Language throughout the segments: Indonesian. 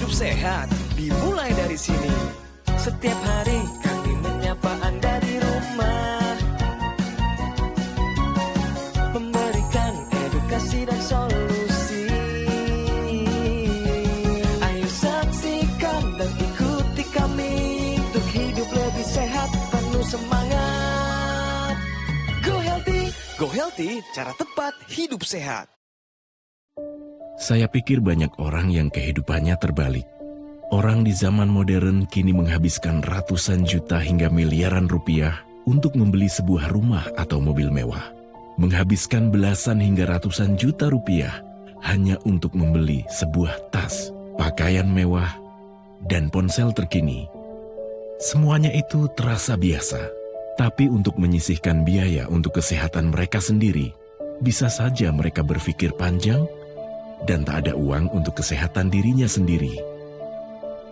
hidup sehat dimulai dari sini. Setiap hari kami menyapa Anda di rumah, memberikan edukasi dan solusi. Ayo saksikan dan ikuti kami untuk hidup lebih sehat, penuh semangat. Go Healthy, cara tepat hidup sehat. Saya pikir banyak orang yang kehidupannya terbalik. Orang di zaman modern kini menghabiskan ratusan juta hingga miliaran rupiah untuk membeli sebuah rumah atau mobil mewah. Menghabiskan belasan hingga ratusan juta rupiah hanya untuk membeli sebuah tas, pakaian mewah, dan ponsel terkini. Semuanya itu terasa biasa, tapi untuk menyisihkan biaya untuk kesehatan mereka sendiri, bisa saja mereka berpikir panjang dan tak ada uang untuk kesehatan dirinya sendiri.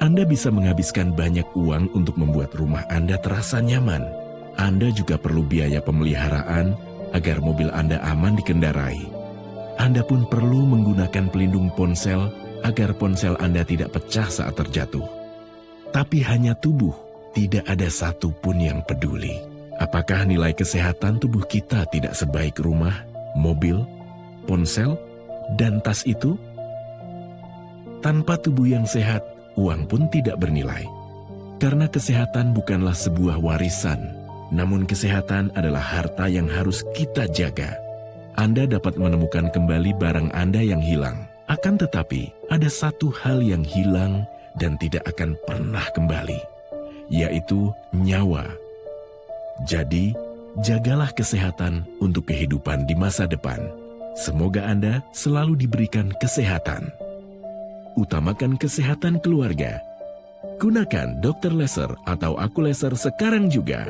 Anda bisa menghabiskan banyak uang untuk membuat rumah Anda terasa nyaman. Anda juga perlu biaya pemeliharaan agar mobil Anda aman dikendarai. Anda pun perlu menggunakan pelindung ponsel agar ponsel Anda tidak pecah saat terjatuh. Tapi hanya tubuh, tidak ada satupun yang peduli. Apakah nilai kesehatan tubuh kita tidak sebaik rumah, mobil, ponsel, dan tas itu? Tanpa tubuh yang sehat, uang pun tidak bernilai. Karena kesehatan bukanlah sebuah warisan, namun kesehatan adalah harta yang harus kita jaga. Anda dapat menemukan kembali barang Anda yang hilang. Akan tetapi, ada satu hal yang hilang dan tidak akan pernah kembali, yaitu nyawa. Jadi, jagalah kesehatan untuk kehidupan di masa depan. Semoga Anda selalu diberikan kesehatan. Utamakan kesehatan keluarga. Gunakan Dr. Laser atau Aku Laser sekarang juga.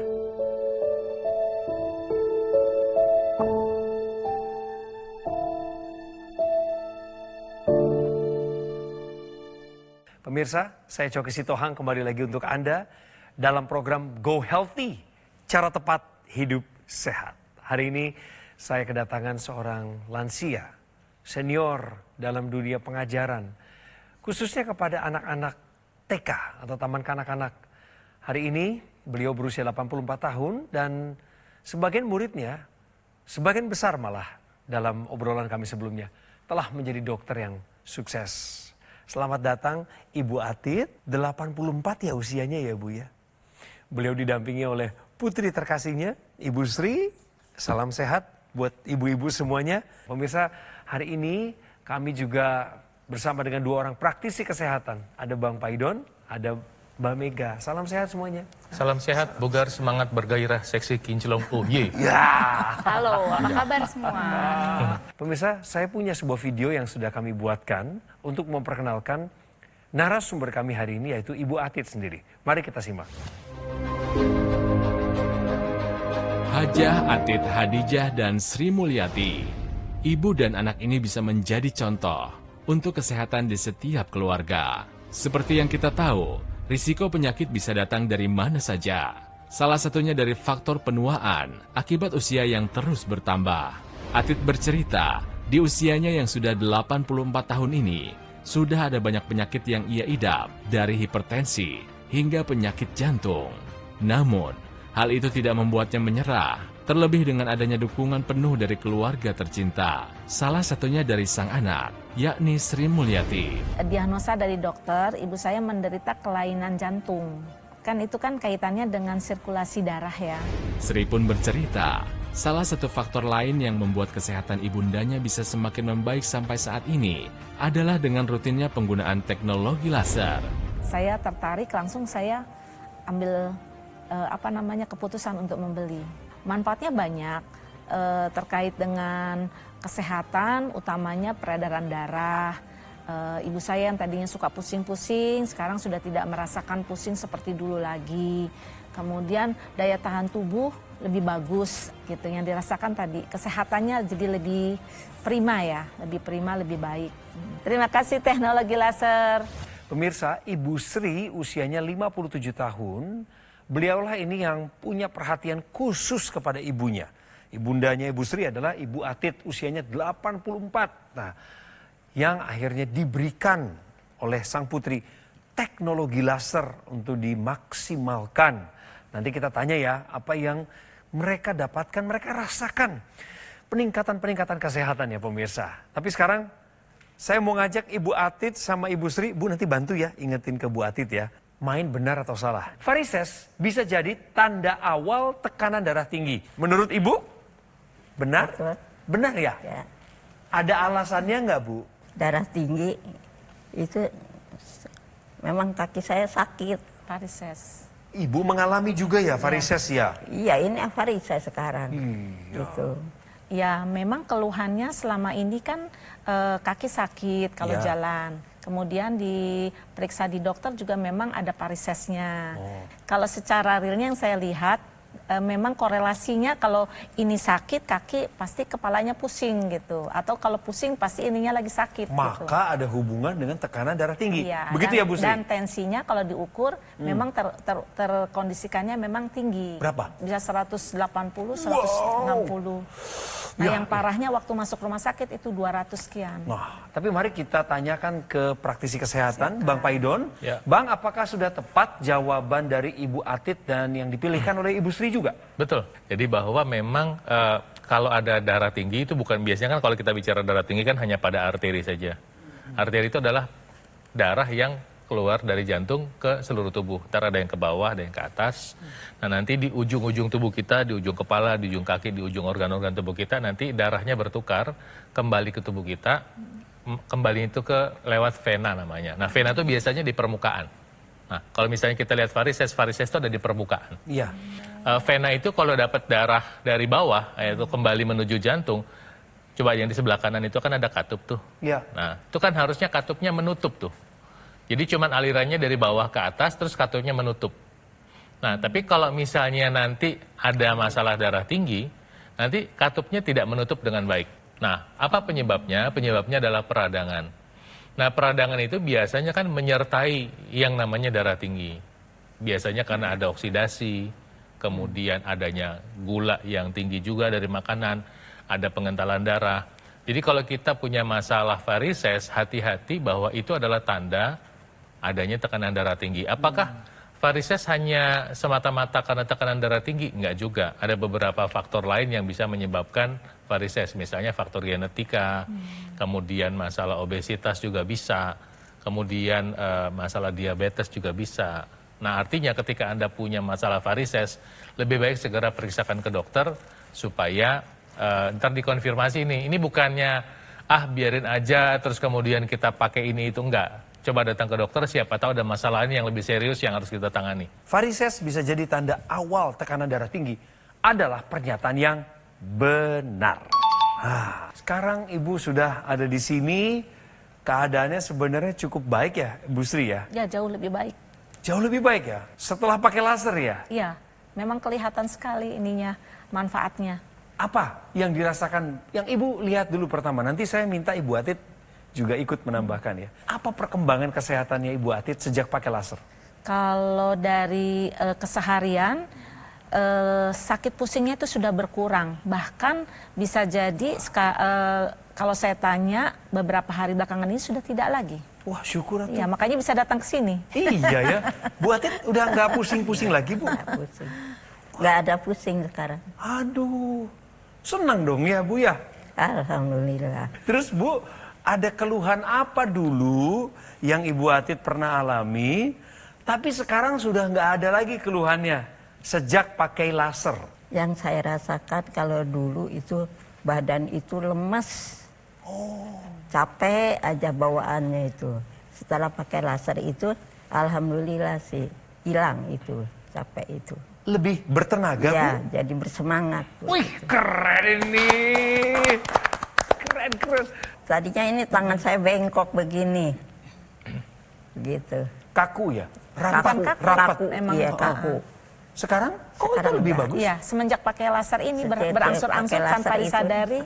Pemirsa, saya Coki Sitohang kembali lagi untuk Anda dalam program Go Healthy, cara tepat hidup sehat. Hari ini saya kedatangan seorang lansia, senior dalam dunia pengajaran, khususnya kepada anak-anak TK atau taman kanak-kanak. Hari ini beliau berusia 84 tahun dan sebagian muridnya, sebagian besar malah dalam obrolan kami sebelumnya, telah menjadi dokter yang sukses. Selamat datang Ibu Atit, 84 ya usianya ya Bu ya. Beliau didampingi oleh putri terkasihnya, Ibu Sri. Salam sehat buat ibu-ibu semuanya. Pemirsa, hari ini kami juga bersama dengan dua orang praktisi kesehatan. Ada Bang Paidon, ada Mbak Mega. Salam sehat semuanya. Salam sehat, bugar, semangat, bergairah, seksi, kinclong, oh ye. Ya. Halo, apa kabar semua? Pemirsa, saya punya sebuah video yang sudah kami buatkan untuk memperkenalkan narasumber kami hari ini, yaitu Ibu Atit sendiri. Mari kita simak. Hajah Atit Hadijah dan Sri Mulyati. Ibu dan anak ini bisa menjadi contoh untuk kesehatan di setiap keluarga. Seperti yang kita tahu, risiko penyakit bisa datang dari mana saja. Salah satunya dari faktor penuaan akibat usia yang terus bertambah. Atit bercerita, di usianya yang sudah 84 tahun ini, sudah ada banyak penyakit yang ia idap, dari hipertensi hingga penyakit jantung. Namun, hal itu tidak membuatnya menyerah. Terlebih dengan adanya dukungan penuh dari keluarga tercinta. Salah satunya dari sang anak, yakni Sri Mulyati. Diagnosa dari dokter, ibu saya menderita kelainan jantung. Kan itu kan kaitannya dengan sirkulasi darah ya. Sri pun bercerita, salah satu faktor lain yang membuat kesehatan ibundanya bisa semakin membaik sampai saat ini adalah dengan rutinnya penggunaan teknologi laser. Saya tertarik, langsung saya ambil keputusan untuk membeli. Manfaatnya banyak terkait dengan kesehatan, utamanya peredaran darah. Ibu saya yang tadinya suka pusing-pusing, sekarang sudah tidak merasakan pusing seperti dulu lagi. Kemudian daya tahan tubuh lebih bagus gitu, yang dirasakan tadi. Kesehatannya jadi lebih prima ya, lebih baik. Terima kasih teknologi laser. Pemirsa, Ibu Sri usianya 57 tahun. Beliaulah ini yang punya perhatian khusus kepada ibunya. Ibundanya Ibu Sri adalah Ibu Atit, usianya 84. Nah, yang akhirnya diberikan oleh sang putri teknologi laser untuk dimaksimalkan. Nanti kita tanya ya, apa yang mereka dapatkan, mereka rasakan. Peningkatan-peningkatan kesehatan ya pemirsa. Tapi sekarang saya mau ngajak Ibu Atit sama Ibu Sri, Bu nanti bantu ya, ingetin ke Bu Atit ya. Main benar atau salah. Varises bisa jadi tanda awal tekanan darah tinggi. Menurut Ibu, benar? Betul. Benar ya? Ya. Ada alasannya nggak Bu? Darah tinggi itu memang kaki saya sakit. Varises. Ibu mengalami juga ya varises ya? Iya, ini varises sekarang. Gitu. Ya, memang keluhannya selama ini kan kaki sakit kalau Ya. jalan. Kemudian diperiksa di dokter juga memang ada varisesnya. Kalau secara realnya yang saya lihat, memang korelasinya kalau ini sakit kaki pasti kepalanya pusing gitu. Atau kalau pusing pasti ininya lagi sakit gitu. Maka ada hubungan dengan tekanan darah tinggi. Iya, Begitu dan, ya Bu Sri? Dan tensinya kalau diukur memang terkondisikannya memang tinggi. Berapa? Bisa 180, 160. Nah, yang parahnya waktu masuk rumah sakit itu 200 sekian. Nah, tapi mari kita tanyakan ke praktisi kesehatan, Bang Paidon. Ya. Bang, apakah sudah tepat jawaban dari Ibu Atit dan yang dipilihkan oleh Ibu Sri juga? Betul. Jadi bahwa memang kalau ada darah tinggi itu bukan biasanya kan kalau kita bicara darah tinggi kan hanya pada arteri saja. Arteri itu adalah darah yang keluar dari jantung ke seluruh tubuh. Ntar ada yang ke bawah, ada yang ke atas. Nah nanti di ujung-ujung tubuh kita, di ujung kepala, di ujung kaki, di ujung organ-organ tubuh kita, nanti darahnya bertukar kembali ke tubuh kita. Kembali itu ke lewat vena namanya. Nah vena itu biasanya di permukaan. Nah kalau misalnya kita lihat varises itu ada di permukaan. Iya. Vena itu kalau dapat darah dari bawah, yaitu kembali menuju jantung, coba yang di sebelah kanan itu kan ada katup tuh. Iya. Nah itu kan harusnya katupnya menutup tuh. Jadi cuman alirannya dari bawah ke atas, terus katupnya menutup. Nah, tapi kalau misalnya nanti ada masalah darah tinggi, nanti katupnya tidak menutup dengan baik. Nah, apa penyebabnya? Penyebabnya adalah peradangan. Nah, peradangan itu biasanya kan menyertai yang namanya darah tinggi. Biasanya karena ada oksidasi, kemudian adanya gula yang tinggi juga dari makanan, ada pengentalan darah. Jadi kalau kita punya masalah varises, hati-hati bahwa itu adalah tanda adanya tekanan darah tinggi. Apakah varises hanya semata-mata karena tekanan darah tinggi? Enggak juga. Ada beberapa faktor lain yang bisa menyebabkan varises. Misalnya faktor genetika, kemudian masalah obesitas juga bisa, kemudian masalah diabetes juga bisa. Nah artinya ketika Anda punya masalah varises, lebih baik segera periksakan ke dokter supaya ntar dikonfirmasi ini bukannya biarin aja terus kemudian kita pakai ini itu, enggak. Coba datang ke dokter, siapa tahu ada masalah ini yang lebih serius yang harus kita tangani. Varises bisa jadi tanda awal tekanan darah tinggi adalah pernyataan yang benar. Sekarang Ibu sudah ada di sini, keadaannya sebenarnya cukup baik ya, Bu Sri ya? Ya, jauh lebih baik. Jauh lebih baik ya? Setelah pakai laser ya? Iya, memang kelihatan sekali ininya manfaatnya. Apa yang dirasakan, yang Ibu lihat dulu pertama, nanti saya minta Ibu Atit juga ikut menambahkan ya. Apa perkembangan kesehatannya Ibu Atit sejak pakai laser? Kalau dari keseharian, sakit pusingnya itu sudah berkurang. Bahkan bisa jadi kalau saya tanya beberapa hari belakangan ini sudah tidak lagi. Wah syukur atuh. Ya, makanya bisa datang ke sini. Iya ya. Bu Atit udah nggak pusing-pusing lagi Bu? Nggak pusing. Nggak ada pusing sekarang. Aduh, senang dong ya Bu ya? Alhamdulillah. Terus Bu, ada keluhan apa dulu yang Ibu Atit pernah alami, tapi sekarang sudah nggak ada lagi keluhannya sejak pakai laser? Yang saya rasakan kalau dulu itu badan itu lemes. Capek aja bawaannya itu. Setelah pakai laser itu, alhamdulillah sih hilang itu capek itu. Lebih bertenaga Ya, Bu? jadi bersemangat. Wih, keren ini. Keren. Tadinya ini tangan saya bengkok begini. Gitu. Kaku ya? Kaku, Rapat. kaku, Emang iya kok. kaku. Sekarang? Oh, Sekarang itu lebih enggak. bagus? Iya, semenjak pakai laser ini Sejak berangsur-angsur pakai tanpa laser itu. disadari.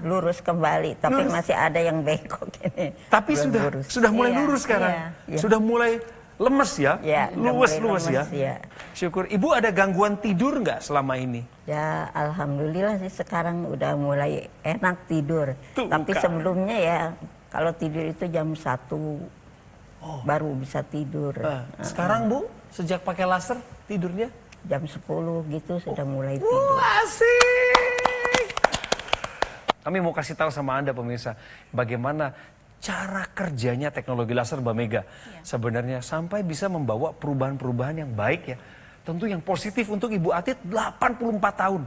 Lurus kembali, tapi Lurus. masih ada yang bengkok ini. Tapi Belum sudah mulai Iya, lurus sekarang. iya. Sudah mulai lemes ya? Ya, udah luwes mulai ya? lemes, ya. Syukur. Ibu ada gangguan tidur nggak selama ini? Ya, alhamdulillah sih sekarang udah mulai enak tidur. Tuh, Tapi kan. sebelumnya ya Kalau tidur itu jam 1 baru bisa tidur. Sekarang Bu, sejak pakai laser tidurnya? Jam 10 gitu sudah mulai tidur. Asik! Kami mau kasih tahu sama Anda pemirsa, bagaimana cara kerjanya teknologi laser Mbak Mega. Sebenarnya sampai bisa membawa perubahan-perubahan yang baik ya. Tentu yang positif untuk Ibu Atit 84 tahun.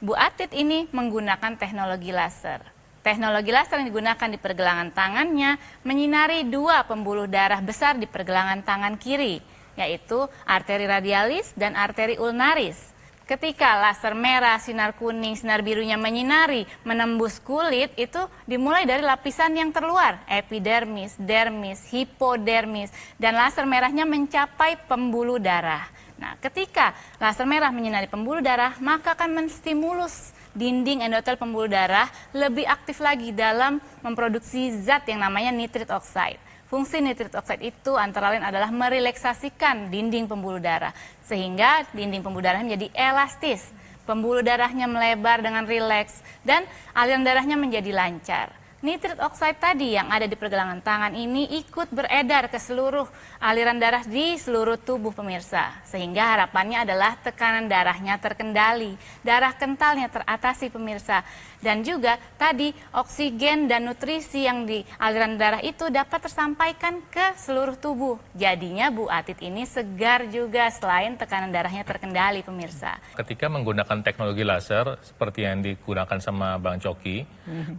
Bu Atit ini menggunakan teknologi laser. Teknologi laser yang digunakan di pergelangan tangannya menyinari 2 pembuluh darah besar di pergelangan tangan kiri, yaitu arteri radialis dan arteri ulnaris. Ketika laser merah, sinar kuning, sinar birunya menyinari, menembus kulit, itu dimulai dari lapisan yang terluar, epidermis, dermis, hipodermis, dan laser merahnya mencapai pembuluh darah. Nah, ketika laser merah menyinari pembuluh darah, maka akan menstimulus dinding endotel pembuluh darah lebih aktif lagi dalam memproduksi zat yang namanya nitrit oxide. Fungsi nitrit oxide itu antara lain adalah merelaksasikan dinding pembuluh darah, sehingga dinding pembuluh darahnya menjadi elastis, pembuluh darahnya melebar dengan rileks, dan aliran darahnya menjadi lancar. Nitrit oxide tadi yang ada di pergelangan tangan ini ikut beredar ke seluruh aliran darah di seluruh tubuh pemirsa. Sehingga harapannya adalah tekanan darahnya terkendali, darah kentalnya teratasi pemirsa. Dan juga tadi oksigen dan nutrisi yang di aliran darah itu dapat tersampaikan ke seluruh tubuh. Jadinya Bu Atit ini segar juga selain tekanan darahnya terkendali pemirsa. Ketika menggunakan teknologi laser seperti yang digunakan sama Bang Coki,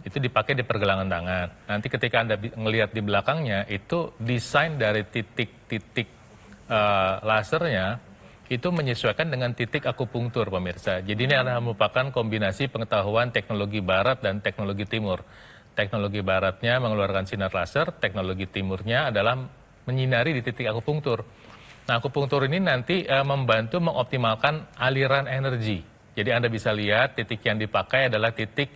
itu dipakai di pergelangan tangan. Nanti ketika Anda melihat di belakangnya, itu desain dari titik-titik lasernya itu menyesuaikan dengan titik akupunktur pemirsa. Jadi ini adalah merupakan kombinasi pengetahuan teknologi barat dan teknologi timur. Teknologi baratnya mengeluarkan sinar laser, teknologi timurnya adalah menyinari di titik akupunktur. Nah, akupunktur ini nanti membantu mengoptimalkan aliran energi. Jadi Anda bisa lihat titik yang dipakai adalah titik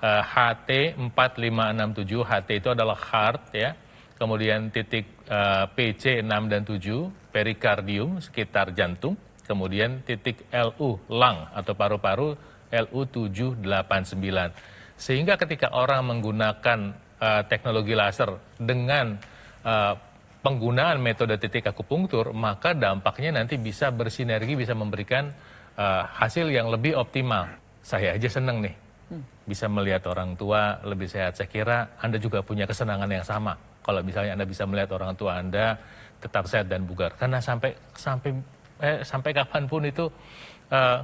HT4567, HT itu adalah heart ya. Kemudian titik PC 6 dan 7, perikardium sekitar jantung. Kemudian titik LU, lung atau paru-paru, LU 789. Sehingga ketika orang menggunakan teknologi laser dengan penggunaan metode titik akupunktur, maka dampaknya nanti bisa bersinergi, bisa memberikan hasil yang lebih optimal. Saya aja seneng nih, bisa melihat orang tua lebih sehat. Saya kira Anda juga punya kesenangan yang sama. Kalau misalnya Anda bisa melihat orang tua Anda tetap sehat dan bugar. Karena sampai kapanpun itu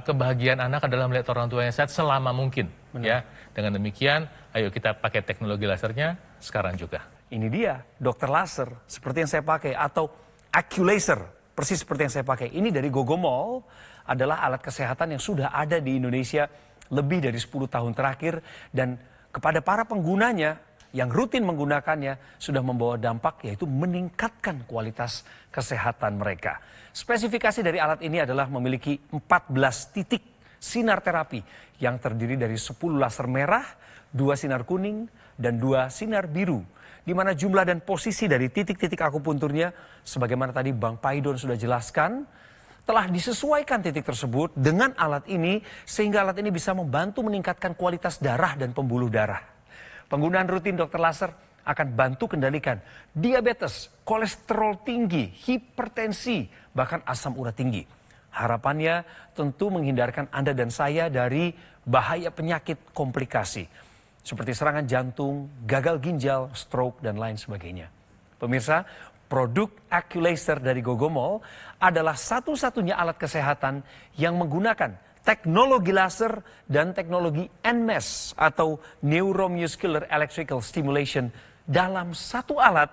kebahagiaan anak adalah melihat orang tua yang sehat selama mungkin. Ya, dengan demikian, ayo kita pakai teknologi lasernya sekarang juga. Ini dia, dokter laser seperti yang saya pakai atau AccuLaser, persis seperti yang saya pakai. Ini dari Gogomol, adalah alat kesehatan yang sudah ada di Indonesia lebih dari 10 tahun terakhir, dan kepada para penggunanya yang rutin menggunakannya sudah membawa dampak, yaitu meningkatkan kualitas kesehatan mereka. Spesifikasi dari alat ini adalah memiliki 14 titik sinar terapi yang terdiri dari 10 laser merah, 2 sinar kuning, dan 2 sinar biru. Di mana jumlah dan posisi dari titik-titik akupunturnya, sebagaimana tadi Bang Paidon sudah jelaskan, telah disesuaikan titik tersebut dengan alat ini, sehingga alat ini bisa membantu meningkatkan kualitas darah dan pembuluh darah. Penggunaan rutin dokter laser akan bantu kendalikan diabetes, kolesterol tinggi, hipertensi, bahkan asam urat tinggi. Harapannya tentu menghindarkan Anda dan saya dari bahaya penyakit komplikasi, seperti serangan jantung, gagal ginjal, stroke, dan lain sebagainya. Pemirsa, produk AccuLaser dari Gogomol adalah satu-satunya alat kesehatan yang menggunakan teknologi laser dan teknologi NMES atau Neuromuscular Electrical Stimulation dalam satu alat,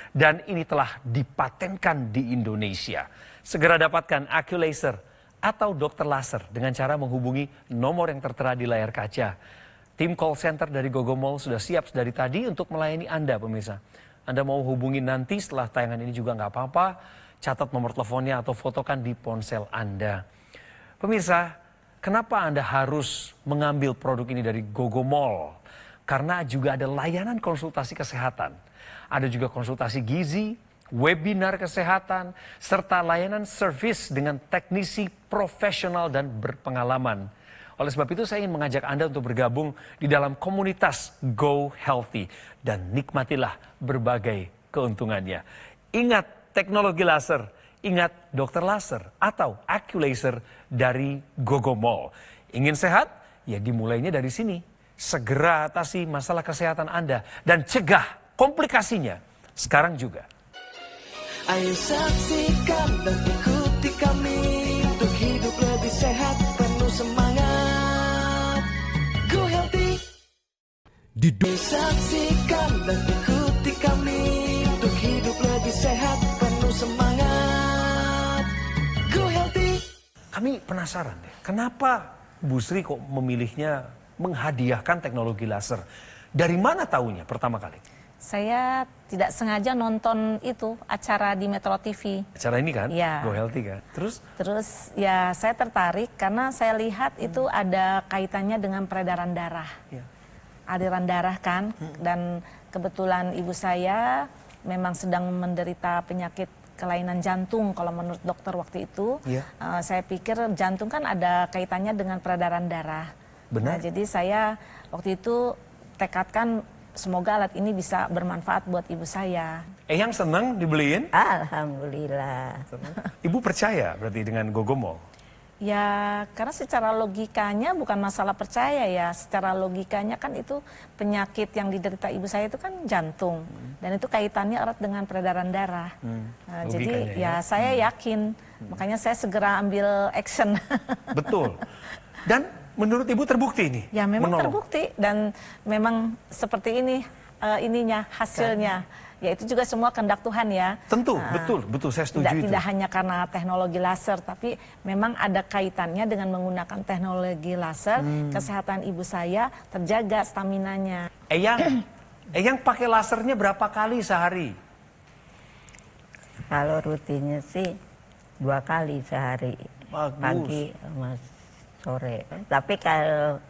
dan ini telah dipatenkan di Indonesia. Segera dapatkan AccuLaser atau dokter laser dengan cara menghubungi nomor yang tertera di layar kaca. Tim call center dari Gogomol sudah siap dari tadi untuk melayani Anda, pemirsa. Anda mau hubungi nanti setelah tayangan ini juga nggak apa-apa, catat nomor teleponnya atau fotokan di ponsel Anda. Pemirsa, kenapa Anda harus mengambil produk ini dari Gogomol? Karena juga ada layanan konsultasi kesehatan. Ada juga konsultasi gizi, webinar kesehatan, serta layanan servis dengan teknisi profesional dan berpengalaman. Oleh sebab itu saya ingin mengajak Anda untuk bergabung di dalam komunitas Go Healthy dan nikmatilah berbagai keuntungannya. Ingat teknologi laser, ingat dokter laser atau AccuLaser dari Gogomall. Ingin sehat? Ya dimulainya dari sini. Segera atasi masalah kesehatan Anda dan cegah komplikasinya sekarang juga. Ayo saksikan dan ikuti kami untuk hidup lebih sehat, penuh semangat. Go Healthy. Saksikan dan ikuti kami untuk hidup lebih sehat, penuh semangat. Go Healthy. Kami penasaran deh, kenapa Bu Sri kok memilihnya menghadiahkan teknologi laser? Dari mana taunya pertama kali? Saya tidak sengaja nonton itu acara di Metro TV. Acara ini kan? Ya. Go Healthy kan? Terus ya saya tertarik karena saya lihat itu ada kaitannya dengan peredaran darah. Ya. Aliran darah kan. Dan kebetulan ibu saya memang sedang menderita penyakit kelainan jantung kalau menurut dokter waktu itu. Ya. Saya pikir jantung kan ada kaitannya dengan peredaran darah. Benar. Nah, jadi saya waktu itu tekadkan semoga alat ini bisa bermanfaat buat ibu saya. Yang senang dibeliin? Alhamdulillah. Ibu percaya berarti dengan Gogomall? Ya, karena secara logikanya bukan masalah percaya ya. Secara logikanya kan itu penyakit yang diderita ibu saya itu kan jantung. Dan itu kaitannya erat dengan peredaran darah. Nah, jadi ya saya yakin. Makanya saya segera ambil action. Betul. Dan menurut Ibu terbukti ini? Ya memang menolong. terbukti dan memang seperti ini hasilnya. Ya itu juga semua kehendak Tuhan ya. Tentu, betul saya setuju itu. Tidak hanya karena teknologi laser, tapi memang ada kaitannya dengan menggunakan teknologi laser, kesehatan ibu saya terjaga staminanya. Eyang pakai lasernya berapa kali sehari? Kalau rutinnya sih 2 kali sehari. Bagus. Pagi sama sore. Tapi kalau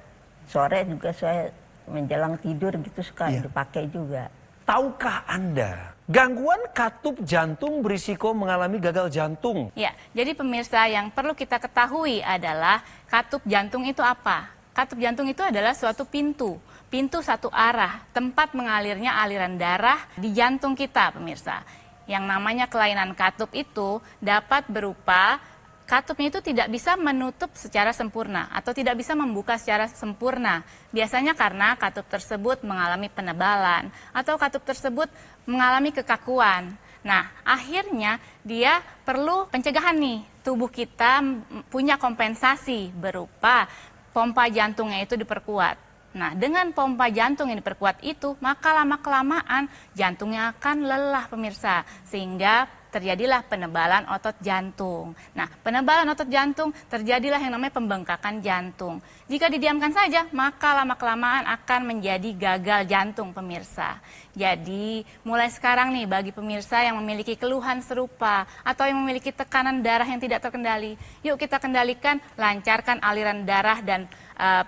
sore juga saya menjelang tidur gitu suka dipakai juga. Tahukah Anda, gangguan katup jantung berisiko mengalami gagal jantung? Ya, jadi pemirsa yang perlu kita ketahui adalah katup jantung itu apa? Katup jantung itu adalah suatu pintu satu arah, tempat mengalirnya aliran darah di jantung kita, pemirsa. Yang namanya kelainan katup itu dapat berupa katupnya itu tidak bisa menutup secara sempurna atau tidak bisa membuka secara sempurna. Biasanya karena katup tersebut mengalami penebalan atau katup tersebut mengalami kekakuan. Nah, akhirnya dia perlu pencegahan nih. Tubuh kita punya kompensasi berupa pompa jantungnya itu diperkuat. Nah, dengan pompa jantung yang diperkuat itu, maka lama-kelamaan jantungnya akan lelah, pemirsa. Sehingga terjadilah penebalan otot jantung. Nah, penebalan otot jantung terjadilah yang namanya pembengkakan jantung. Jika didiamkan saja, maka lama-kelamaan akan menjadi gagal jantung, pemirsa. Jadi, mulai sekarang nih bagi pemirsa yang memiliki keluhan serupa atau yang memiliki tekanan darah yang tidak terkendali, yuk kita kendalikan, lancarkan aliran darah dan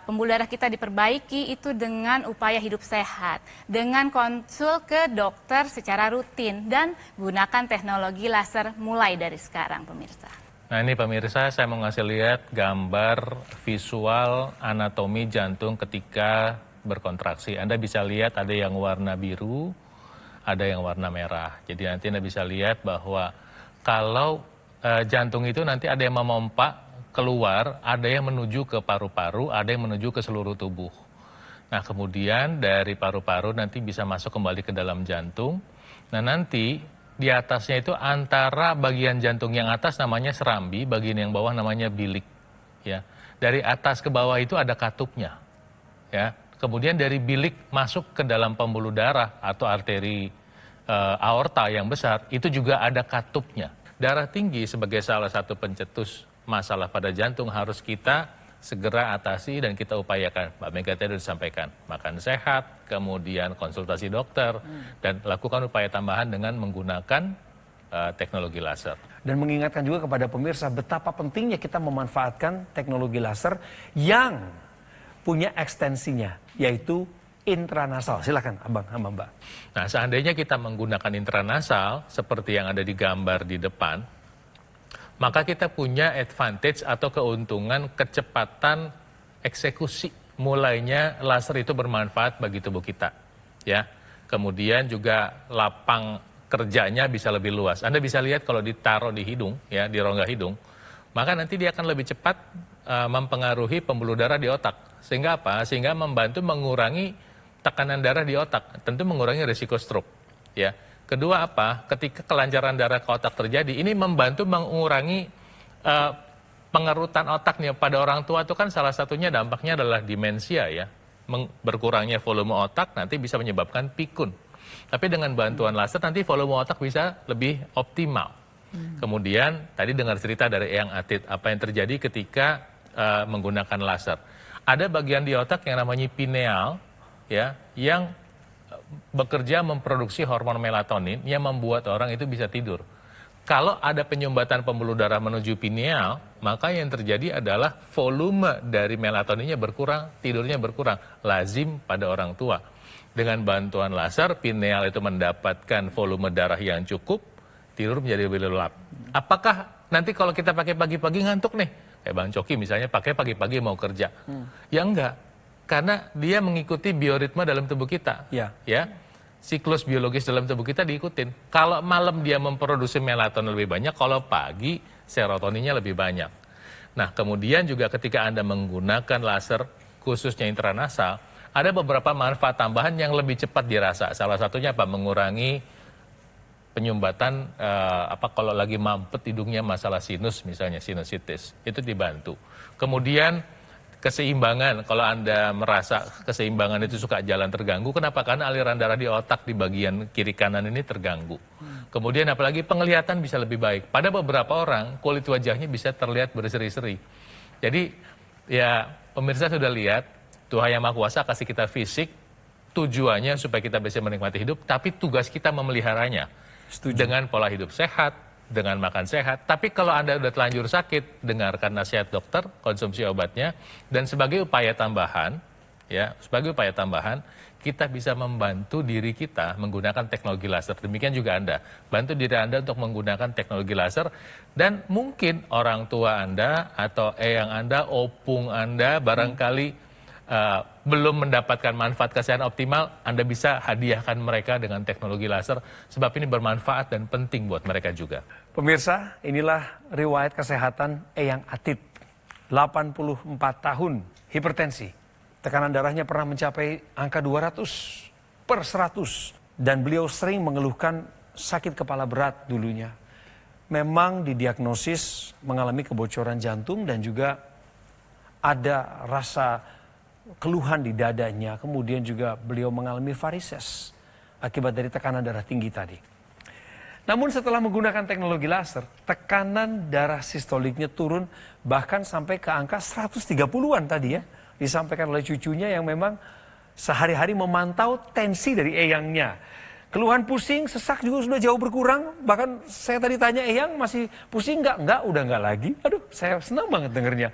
pembuluh darah kita diperbaiki itu dengan upaya hidup sehat, dengan konsul ke dokter secara rutin dan gunakan teknologi laser mulai dari sekarang, pemirsa. Nah ini pemirsa, saya mau ngasih lihat gambar visual anatomi jantung ketika berkontraksi. Anda bisa lihat ada yang warna biru, ada yang warna merah. Jadi nanti Anda bisa lihat bahwa kalau jantung itu nanti ada yang memompa keluar, ada yang menuju ke paru-paru, ada yang menuju ke seluruh tubuh. Nah kemudian dari paru-paru nanti bisa masuk kembali ke dalam jantung. Nah nanti di atasnya itu antara bagian jantung yang atas namanya serambi, bagian yang bawah namanya bilik. Ya, dari atas ke bawah itu ada katupnya. Ya, kemudian dari bilik masuk ke dalam pembuluh darah atau arteri aorta yang besar itu juga ada katupnya. Darah tinggi sebagai salah satu pencetus masalah pada jantung harus kita segera atasi dan kita upayakan. Mbak Mega tadi sudah disampaikan, makan sehat, kemudian konsultasi dokter, dan lakukan upaya tambahan dengan menggunakan teknologi laser. Dan mengingatkan juga kepada pemirsa betapa pentingnya kita memanfaatkan teknologi laser yang punya ekstensinya, yaitu intranasal. Silakan Abang, Mbak. Nah, seandainya kita menggunakan intranasal seperti yang ada di gambar di depan, maka kita punya advantage atau keuntungan kecepatan eksekusi mulainya laser itu bermanfaat bagi tubuh kita, ya. Kemudian juga lapang kerjanya bisa lebih luas. Anda bisa lihat kalau ditaruh di hidung, ya, di rongga hidung, maka nanti dia akan lebih cepat mempengaruhi pembuluh darah di otak. Sehingga apa? Sehingga membantu mengurangi tekanan darah di otak, tentu mengurangi risiko stroke, ya. Kedua apa? Ketika kelancaran darah ke otak terjadi, ini membantu mengurangi pengerutan otaknya. Pada orang tua itu kan salah satunya dampaknya adalah demensia, ya. Berkurangnya volume otak nanti bisa menyebabkan pikun. Tapi dengan bantuan laser nanti volume otak bisa lebih optimal. Kemudian tadi dengar cerita dari Eyang Atit, apa yang terjadi ketika menggunakan laser. Ada bagian di otak yang namanya pineal, ya, yang bekerja memproduksi hormon melatonin yang membuat orang itu bisa tidur. Kalau ada penyumbatan pembuluh darah menuju pineal, maka yang terjadi adalah volume dari melatoninnya berkurang, tidurnya berkurang. Lazim pada orang tua. Dengan bantuan laser, pineal itu mendapatkan volume darah yang cukup, tidur menjadi lebih lelap. Apakah nanti kalau kita pakai pagi-pagi ngantuk nih? Kayak Bang Coki misalnya pakai pagi-pagi mau kerja. Ya enggak. Karena dia mengikuti bioritme dalam tubuh kita. Ya. Siklus biologis dalam tubuh kita diikutin. Kalau malam dia memproduksi melatonin lebih banyak, kalau pagi serotoninnya lebih banyak. Nah, kemudian juga ketika Anda menggunakan laser, khususnya intranasal, ada beberapa manfaat tambahan yang lebih cepat dirasa. Salah satunya apa? Mengurangi penyumbatan, kalau lagi mampet hidungnya masalah sinus, misalnya sinusitis, itu dibantu. Kemudian keseimbangan, kalau Anda merasa keseimbangan itu suka jalan terganggu, kenapa? Karena aliran darah di otak di bagian kiri kanan ini terganggu. Kemudian apalagi penglihatan bisa lebih baik. Pada beberapa orang, kulit wajahnya bisa terlihat berseri-seri. Jadi, ya pemirsa sudah lihat, Tuhan Yang Maha Kuasa kasih kita fisik, tujuannya supaya kita bisa menikmati hidup, tapi tugas kita memeliharanya. Dengan pola hidup sehat, dengan makan sehat. Tapi kalau Anda sudah telanjur sakit, dengarkan nasihat dokter, konsumsi obatnya, dan sebagai upaya tambahan, ya, kita bisa membantu diri kita menggunakan teknologi laser. Demikian juga Anda, bantu diri Anda untuk menggunakan teknologi laser, dan mungkin orang tua Anda atau eyang Anda, opung Anda barangkali belum mendapatkan manfaat kesehatan optimal, Anda bisa hadiahkan mereka dengan teknologi laser, sebab ini bermanfaat dan penting buat mereka juga. Pemirsa, inilah riwayat kesehatan Eyang Atit, 84 tahun, hipertensi. Tekanan darahnya pernah mencapai angka 200/100. Dan beliau sering mengeluhkan sakit kepala berat dulunya. Memang didiagnosis mengalami kebocoran jantung dan juga ada rasa keluhan di dadanya. Kemudian juga beliau mengalami varises akibat dari tekanan darah tinggi tadi. Namun setelah menggunakan teknologi laser, tekanan darah sistoliknya turun bahkan sampai ke angka 130-an tadi ya. Disampaikan oleh cucunya yang memang sehari-hari memantau tensi dari eyangnya. Keluhan pusing, sesak juga sudah jauh berkurang. Bahkan saya tadi tanya, Eyang masih pusing nggak? Nggak, udah nggak lagi. Aduh, saya senang banget dengernya.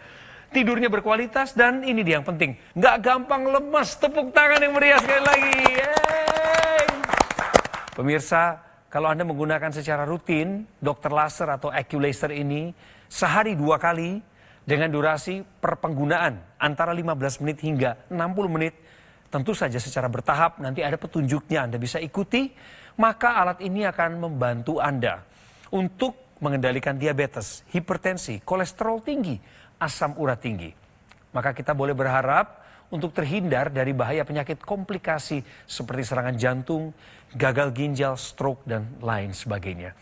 Tidurnya berkualitas dan ini dia yang penting. Nggak gampang lemas. Tepuk tangan yang meriah sekali lagi. Yeay. Pemirsa, kalau Anda menggunakan secara rutin dokter laser atau AccuLaser ini sehari 2 kali dengan durasi per penggunaan antara 15 menit hingga 60 menit. Tentu saja secara bertahap, nanti ada petunjuknya Anda bisa ikuti. Maka alat ini akan membantu Anda untuk mengendalikan diabetes, hipertensi, kolesterol tinggi, asam urat tinggi. Maka kita boleh berharap untuk terhindar dari bahaya penyakit komplikasi seperti serangan jantung, gagal ginjal, stroke, dan lain sebagainya.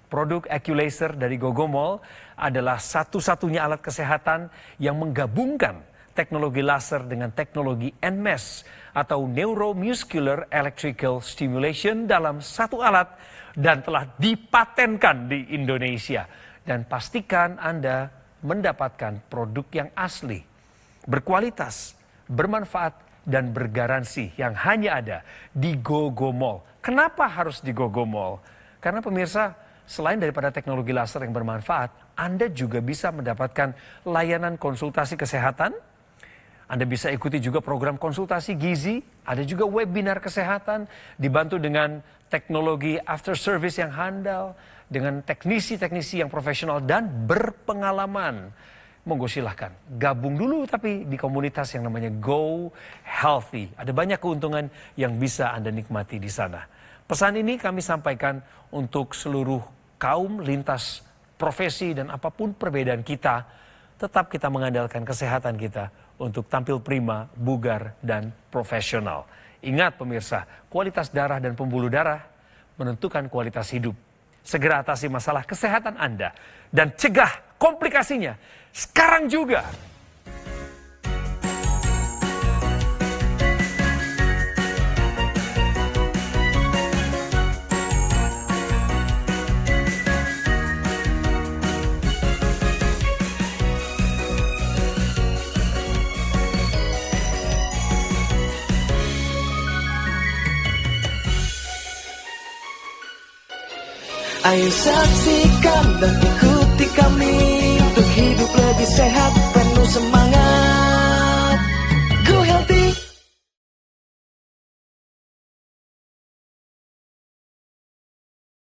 Produk AccuLaser dari Gogomol adalah satu-satunya alat kesehatan yang menggabungkan teknologi laser dengan teknologi NMES atau Neuromuscular Electrical Stimulation dalam satu alat dan telah dipatenkan di Indonesia. Dan pastikan Anda mendapatkan produk yang asli, berkualitas, bermanfaat, dan bergaransi yang hanya ada di Gogomol. Kenapa harus di Gogomol? Karena pemirsa, selain daripada teknologi laser yang bermanfaat, Anda juga bisa mendapatkan layanan konsultasi kesehatan. Anda bisa ikuti juga program konsultasi gizi, ada juga webinar kesehatan, dibantu dengan teknologi after service yang handal, dengan teknisi-teknisi yang profesional dan berpengalaman. monggo silahkan gabung dulu tapi di komunitas yang namanya Go Healthy. Ada banyak keuntungan yang bisa Anda nikmati di sana. Pesan ini kami sampaikan untuk seluruh kaum lintas profesi dan apapun perbedaan kita, tetap kita mengandalkan kesehatan kita untuk tampil prima, bugar, dan profesional. Ingat pemirsa, kualitas darah dan pembuluh darah menentukan kualitas hidup. Segera atasi masalah kesehatan Anda dan cegah komplikasinya sekarang juga. Ayo saksikan dan ikuti kami untuk hidup lebih sehat, penuh semangat.